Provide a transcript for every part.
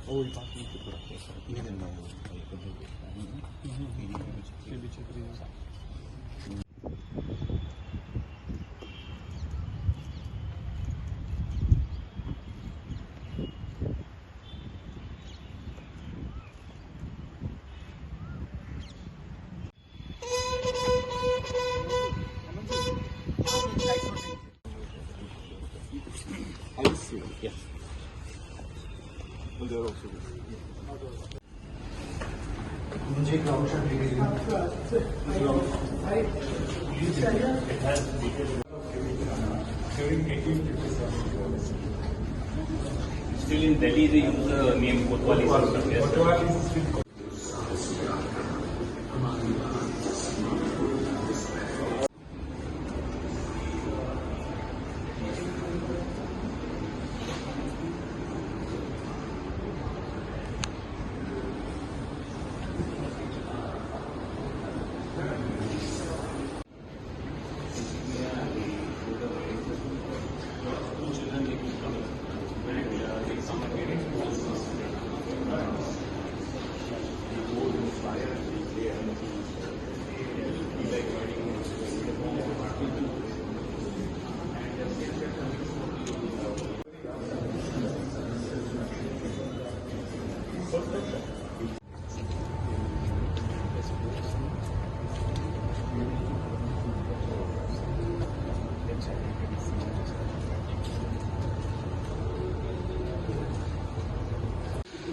Oh, ipasok ito po. Ini din daw. I see. Yes. Well, there are also मुझे ground shot दिखेगा Still in Delhi, they use the name Kotwali system. Yes,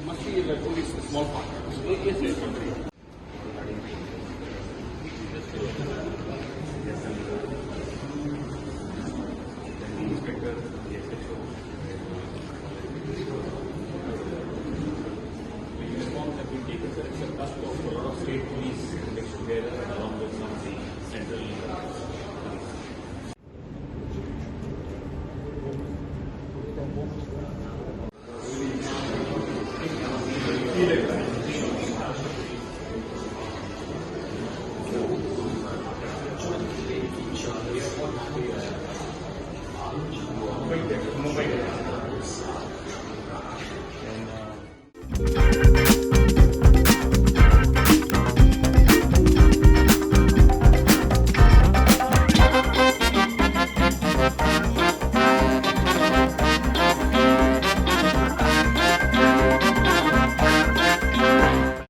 must be like only a small part. Yes, yes. Inspector, the SHO. The uniforms have been taken, sir. It's a task of a lot of state police mixed together along with some of the central police. Right there.